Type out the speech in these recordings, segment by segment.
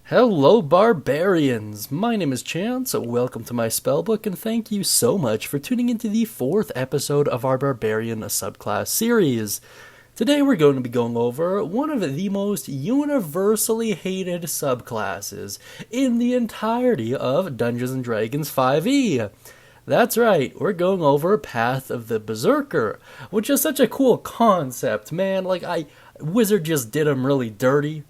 Hello, barbarians! My name is Chance, welcome to my spellbook, and thank you so much for tuning into the 4th episode of our Barbarian subclass series. Today we're going to be going over one of the most universally hated subclasses in the entirety of Dungeons & Dragons 5e. That's right, we're going over Path of the Berserker, which is such a cool concept, man. Wizard just did them really dirty.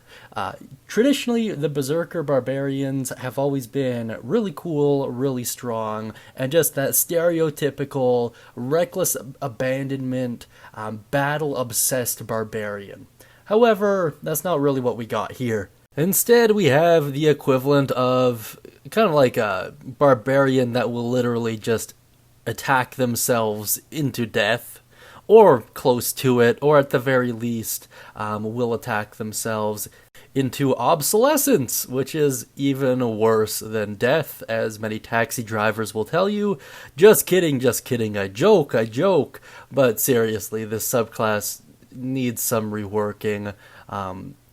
Traditionally, the Berserker barbarians have always been really cool, really strong, and just that stereotypical, reckless abandonment, battle-obsessed barbarian. However, that's not really what we got here. Instead, we have the equivalent of kind of like a barbarian that will literally just attack themselves into death, or close to it, or at the very least, will attack themselves into obsolescence, which is even worse than death, as many taxi drivers will tell you. Just kidding, I joke, but seriously, this subclass needs some reworking.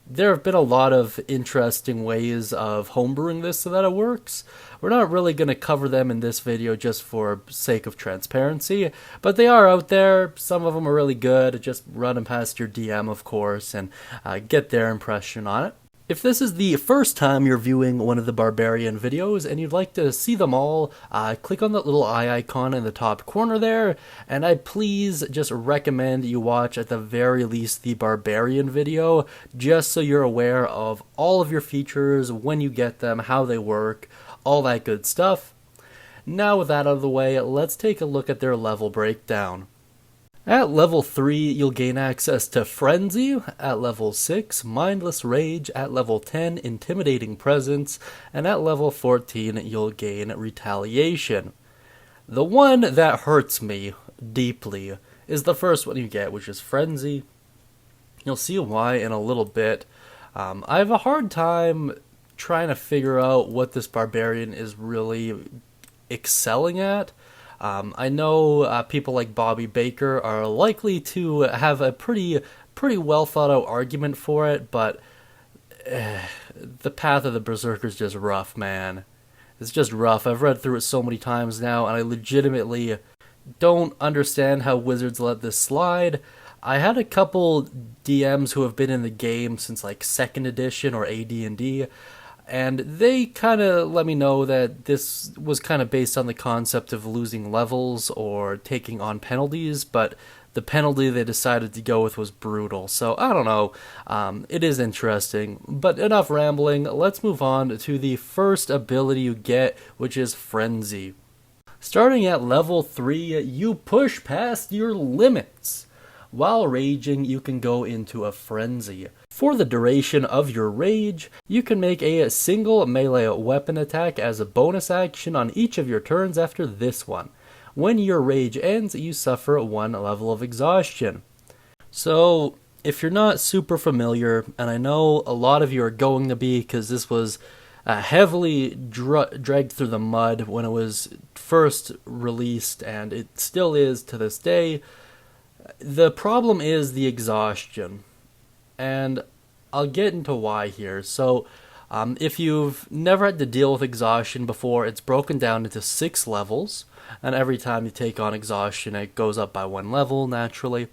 There have been a lot of interesting ways of homebrewing this so that it works. We're not really going to cover them in this video just for sake of transparency, but they are out there. Some of them are really good. Just run them past your DM, of course, and get their impression on it. If this is the first time you're viewing one of the Barbarian videos and you'd like to see them all, click on that little eye icon in the top corner there, and I please just recommend you watch at the very least the Barbarian video, just so you're aware of all of your features, when you get them, how they work, all that good stuff. Now with that out of the way, let's take a look at their level breakdown. At level 3, you'll gain access to Frenzy, at level 6, Mindless Rage, at level 10, Intimidating Presence, and at level 14, you'll gain Retaliation. The one that hurts me deeply is the first one you get, which is Frenzy. You'll see why in a little bit. I have a hard time trying to figure out what this Barbarian is really excelling at. I know people like Bobby Baker are likely to have a pretty well thought out argument for it, but the Path of the Berserker is just rough, man. It's just rough. I've read through it so many times now, and I legitimately don't understand how Wizards let this slide. I had a couple DMs who have been in the game since like 2nd edition or AD&D, and they kind of let me know that this was kind of based on the concept of losing levels or taking on penalties, but the penalty they decided to go with was brutal. So, I don't know. It is interesting. But enough rambling. Let's move on to the first ability you get, which is Frenzy. Starting at level 3, you push past your limits. While raging, you can go into a frenzy. For the duration of your rage, you can make a single melee weapon attack as a bonus action on each of your turns after this one. When your rage ends, you suffer 1 level of exhaustion. So, if you're not super familiar, and I know a lot of you are going to be because this was heavily dragged through the mud when it was first released, and it still is to this day, the problem is the exhaustion, and I'll get into why here. So, if you've never had to deal with exhaustion before, it's broken down into 6 levels, and every time you take on exhaustion, it goes up by 1 level, naturally.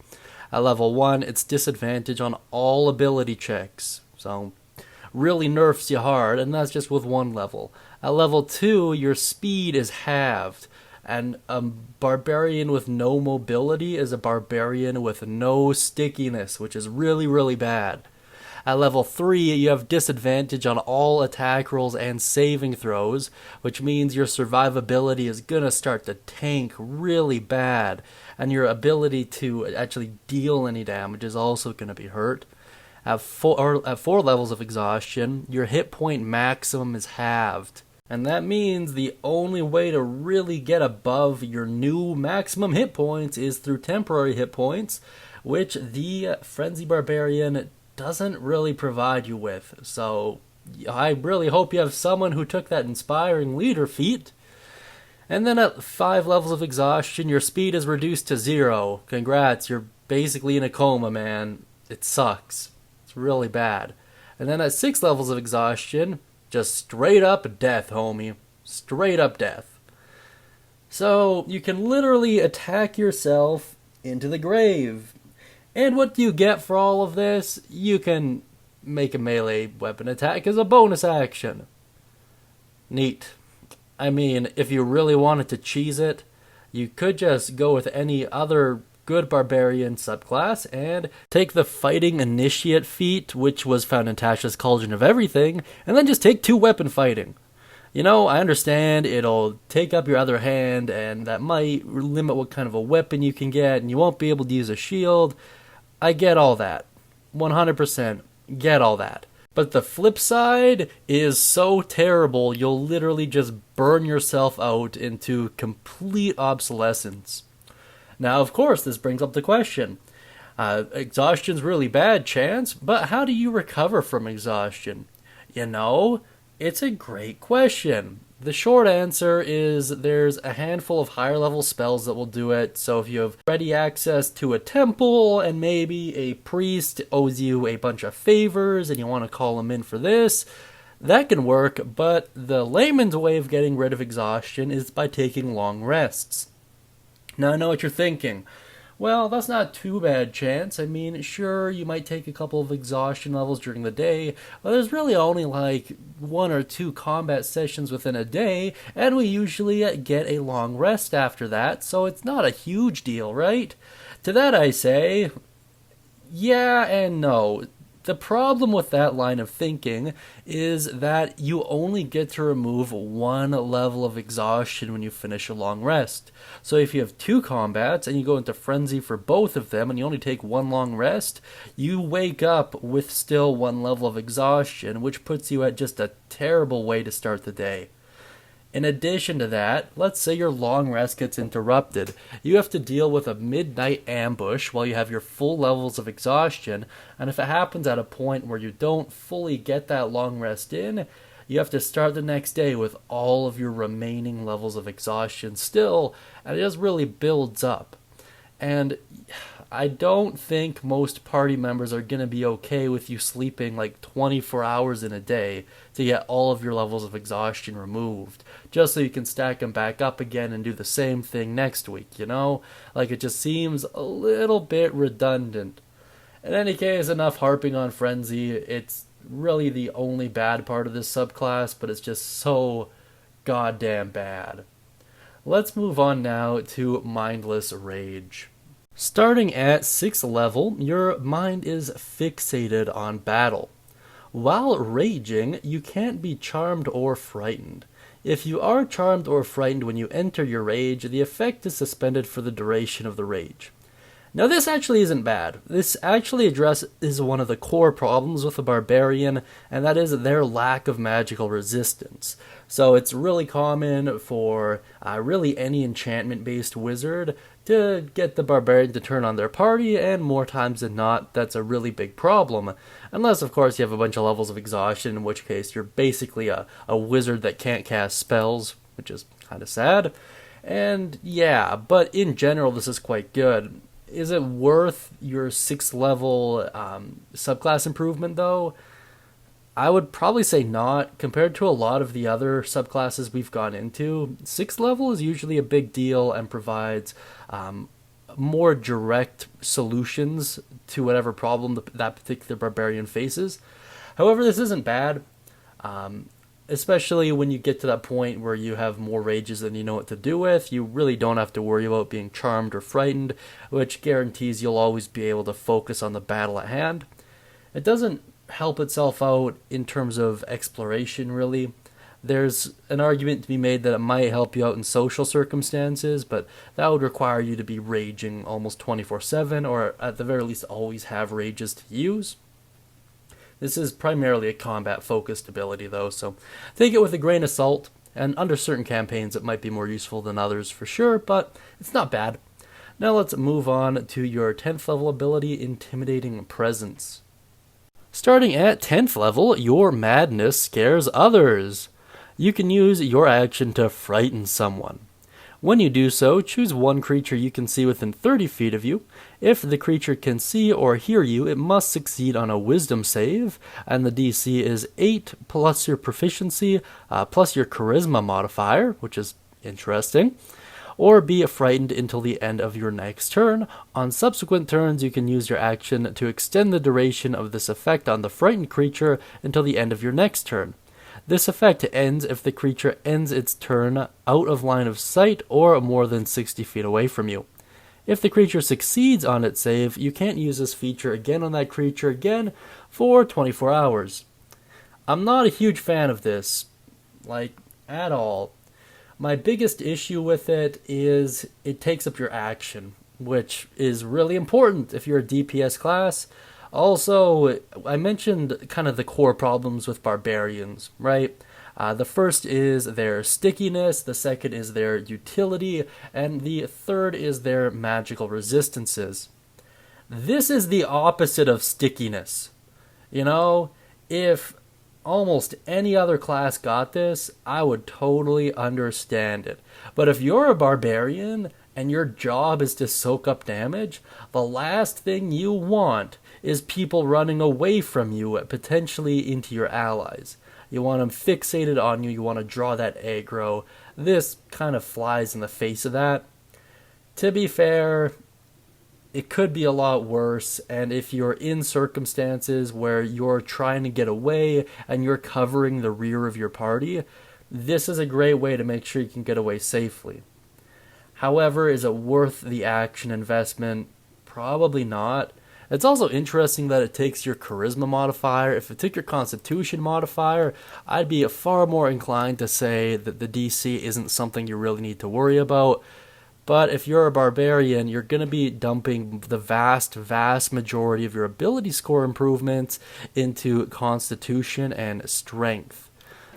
At level 1, it's disadvantage on all ability checks, so really nerfs you hard, and that's just with 1 level. At level 2, your speed is halved. And a barbarian with no mobility is a barbarian with no stickiness, which is really bad. At level 3, you have disadvantage on all attack rolls and saving throws, which means your survivability is gonna start to tank really bad, and your ability to actually deal any damage is also gonna be hurt. At 4 levels of exhaustion, your hit point maximum is halved. And that means the only way to really get above your new maximum hit points is through temporary hit points, which the Frenzy Barbarian doesn't really provide you with. So I really hope you have someone who took that inspiring leader feat. And then at 5 levels of exhaustion, your speed is reduced to 0. Congrats, you're basically in a coma, man. It sucks. It's really bad. And then at 6 levels of exhaustion, Just straight up death, homie. Straight up death. So you can literally attack yourself into the grave. And what do you get for all of this? You can make a melee weapon attack as a bonus action. Neat. I mean, if you really wanted to cheese it, you could just go with any other good barbarian subclass and take the fighting initiate feat, which was found in Tasha's Cauldron of Everything, and then just take 2 weapon fighting. You know, I understand it'll take up your other hand, and that might limit what kind of a weapon you can get, and you won't be able to use a shield. I get all that. 100% get all that. But the flip side is so terrible, you'll literally just burn yourself out into complete obsolescence. Now, of course, this brings up the question. Exhaustion's really bad, Chance, but how do you recover from exhaustion? You know, it's a great question. The short answer is there's a handful of higher level spells that will do it. So if you have ready access to a temple and maybe a priest owes you a bunch of favors and you want to call him in for this, that can work. But the layman's way of getting rid of exhaustion is by taking long rests. Now I know what you're thinking. Well, that's not too bad, Chance. I mean, sure, you might take a couple of exhaustion levels during the day, but there's really only like 1 or 2 combat sessions within a day, and we usually get a long rest after that, so it's not a huge deal, right? To that I say, yeah and no. The problem with that line of thinking is that you only get to remove 1 level of exhaustion when you finish a long rest. So if you have 2 combats and you go into frenzy for both of them and you only take 1 long rest, you wake up with still 1 level of exhaustion, which puts you at just a terrible way to start the day. In addition to that, let's say your long rest gets interrupted. You have to deal with a midnight ambush while you have your full levels of exhaustion, and if it happens at a point where you don't fully get that long rest in, you have to start the next day with all of your remaining levels of exhaustion still, and it just really builds up. And I don't think most party members are going to be okay with you sleeping like 24 hours in a day to get all of your levels of exhaustion removed, just so you can stack them back up again and do the same thing next week, you know? Like, it just seems a little bit redundant. In any case, enough harping on Frenzy. It's really the only bad part of this subclass, but it's just so goddamn bad. Let's move on now to Mindless Rage. Starting at 6th level, your mind is fixated on battle. While raging, you can't be charmed or frightened. If you are charmed or frightened when you enter your rage, the effect is suspended for the duration of the rage. Now this actually isn't bad. This actually addresses one of the core problems with the Barbarian, and that is their lack of magical resistance. So it's really common for really any enchantment-based wizard to get the Barbarian to turn on their party, and more times than not, that's a really big problem. Unless, of course, you have a bunch of levels of exhaustion, in which case you're basically a wizard that can't cast spells, which is kind of sad. And yeah, but in general, this is quite good. Is it worth your 6th level subclass improvement, though? I would probably say not. Compared to a lot of the other subclasses we've gone into, 6th level is usually a big deal and provides more direct solutions to whatever problem that particular barbarian faces. However, this isn't bad. Especially when you get to that point where you have more rages than you know what to do with. You really don't have to worry about being charmed or frightened, which guarantees you'll always be able to focus on the battle at hand. It doesn't help itself out in terms of exploration, really. There's an argument to be made that it might help you out in social circumstances, but that would require you to be raging almost 24/7, or at the very least always have rages to use. This is primarily a combat-focused ability, though, so take it with a grain of salt, and under certain campaigns it might be more useful than others for sure, but it's not bad. Now let's move on to your 10th level ability, Intimidating Presence. Starting at 10th level, your madness scares others. You can use your action to frighten someone. When you do so, choose one creature you can see within 30 feet of you. If the creature can see or hear you, it must succeed on a wisdom save, and the DC is 8 plus your proficiency, plus your charisma modifier, which is interesting, or be frightened until the end of your next turn. On subsequent turns, you can use your action to extend the duration of this effect on the frightened creature until the end of your next turn. This effect ends if the creature ends its turn out of line of sight or more than 60 feet away from you. If the creature succeeds on its save, you can't use this feature again on that creature again for 24 hours. I'm not a huge fan of this, at all. My biggest issue with it is it takes up your action, which is really important if you're a DPS class. Also, I mentioned kind of the core problems with barbarians, right? The first is their stickiness, the second is their utility, and the third is their magical resistances. This is the opposite of stickiness. If almost any other class got this, I would totally understand it. But if you're a barbarian and your job is to soak up damage, the last thing you want is people running away from you, potentially into your allies. You want them fixated on you, you want to draw that aggro. This kind of flies in the face of that. To be fair, it could be a lot worse, and if you're in circumstances where you're trying to get away and you're covering the rear of your party, this is a great way to make sure you can get away safely. However, is it worth the action investment? Probably not. It's also interesting that it takes your charisma modifier. If it took your constitution modifier, I'd be far more inclined to say that the DC isn't something you really need to worry about. But if you're a barbarian, you're going to be dumping the vast majority of your ability score improvements into constitution and strength.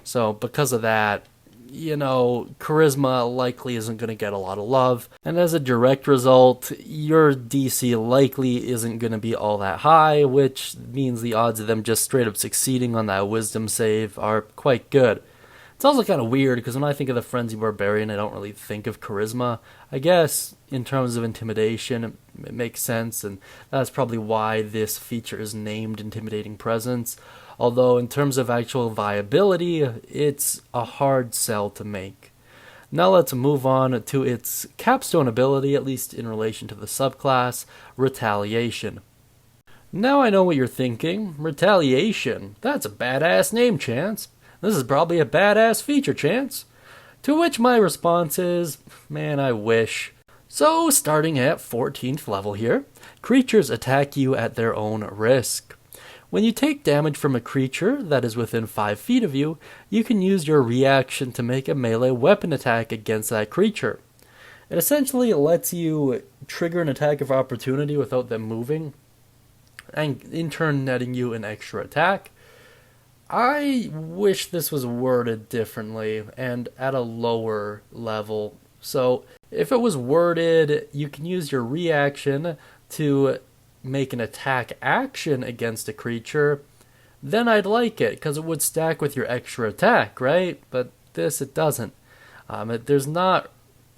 So because of that, charisma likely isn't going to get a lot of love. And as a direct result, your DC likely isn't going to be all that high, which means the odds of them just straight up succeeding on that wisdom save are quite good. It's also kind of weird because when I think of the Frenzy Barbarian, I don't really think of charisma. I guess in terms of intimidation, it makes sense, and that's probably why this feature is named Intimidating Presence. Although in terms of actual viability, it's a hard sell to make. Now let's move on to its capstone ability, at least in relation to the subclass, Retaliation. Now I know what you're thinking. Retaliation? That's a badass name, Chance. This is probably a badass feature, Chance. To which my response is, man, I wish. So, starting at 14th level here, creatures attack you at their own risk. When you take damage from a creature that is within 5 feet of you, you can use your reaction to make a melee weapon attack against that creature. It essentially lets you trigger an attack of opportunity without them moving, and in turn netting you an extra attack. I wish this was worded differently and at a lower level. So if it was worded, you can use your reaction to make an attack action against a creature, then I'd like it, because it would stack with your extra attack, right? But this, it doesn't. There's not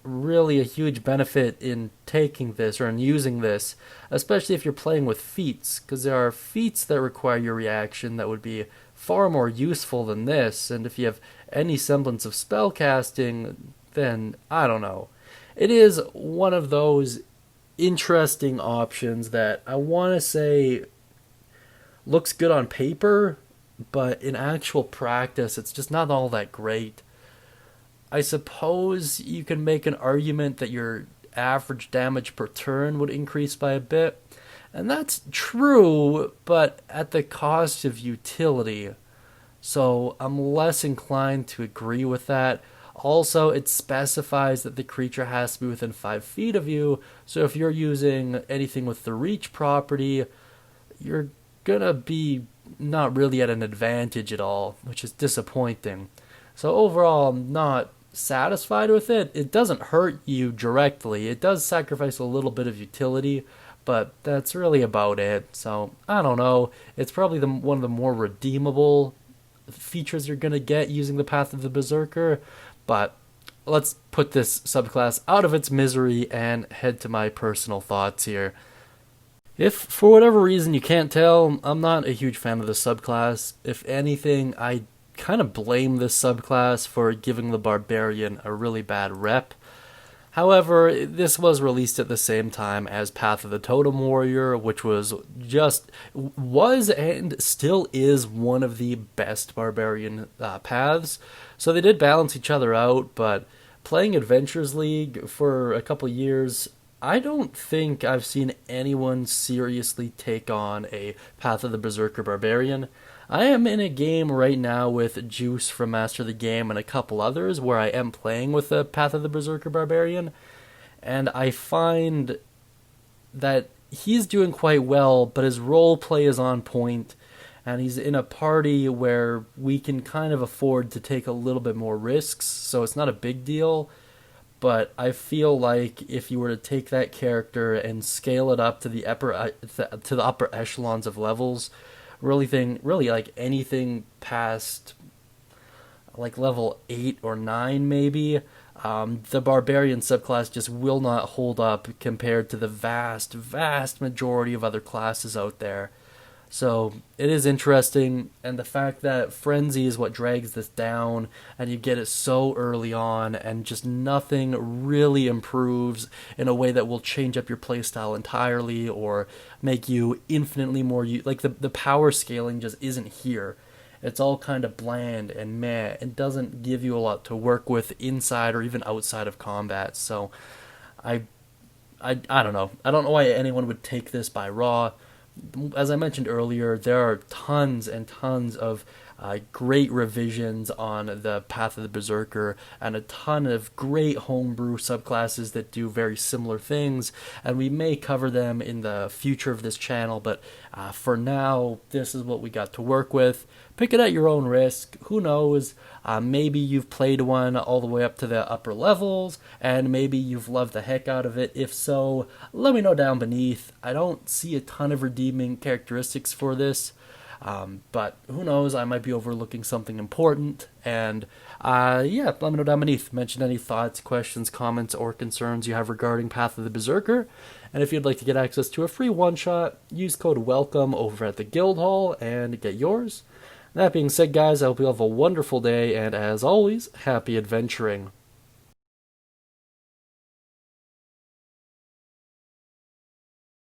really a huge benefit in taking this or in using this, especially if you're playing with feats, because there are feats that require your reaction that would be far more useful than this, and if you have any semblance of spell casting, then I don't know. It is one of those interesting options that I want to say looks good on paper, but in actual practice it's just not all that great. I suppose you can make an argument that your average damage per turn would increase by a bit, and that's true, but at the cost of utility. So I'm less inclined to agree with that. Also, it specifies that the creature has to be within 5 feet of you, so if you're using anything with the reach property, you're gonna be not really at an advantage at all, which is disappointing. So overall, I'm not satisfied with it. It doesn't hurt you directly. It does sacrifice a little bit of utility, but that's really about it. So, I don't know. It's probably one of the more redeemable features you're going to get using the Path of the Berserker, but let's put this subclass out of its misery and head to my personal thoughts here. If, for whatever reason, you can't tell, I'm not a huge fan of this subclass. If anything, I kind of blame this subclass for giving the Barbarian a really bad rep. However, this was released at the same time as Path of the Totem Warrior, which was and still is one of the best Barbarian paths. So they did balance each other out, but playing Adventures League for a couple years, I don't think I've seen anyone seriously take on a Path of the Berserker Barbarian. I am in a game right now with Juice from Master the Game and a couple others where I am playing with the Path of the Berserker Barbarian, and I find that he's doing quite well, but his role play is on point, and he's in a party where we can kind of afford to take a little bit more risks, so it's not a big deal. But I feel like if you were to take that character and scale it up to the upper echelons of levels, really like anything past like level 8 or 9 maybe, the Barbarian subclass just will not hold up compared to the vast majority of other classes out there. So it is interesting, and the fact that Frenzy is what drags this down, and you get it so early on, and just nothing really improves in a way that will change up your playstyle entirely or make you infinitely more like the power scaling just isn't here. It's all kind of bland and meh, and doesn't give you a lot to work with inside or even outside of combat. So I don't know. I don't know why anyone would take this by Raw. As I mentioned earlier, there are tons and tons of great revisions on the Path of the Berserker, and a ton of great homebrew subclasses that do very similar things, and we may cover them in the future of this channel, but for now, this is what we got to work with. Pick it at your own risk. Who knows? Maybe you've played one all the way up to the upper levels, and maybe you've loved the heck out of it. If so, let me know down beneath. I don't see a ton of redeeming characteristics for this, but who knows? I might be overlooking something important. And yeah, let me know down beneath. Mention any thoughts, questions, comments, or concerns you have regarding Path of the Berserker. And if you'd like to get access to a free one-shot, use code WELCOME over at the Guildhall and get yours. That being said, guys, I hope you have a wonderful day, and as always, happy adventuring.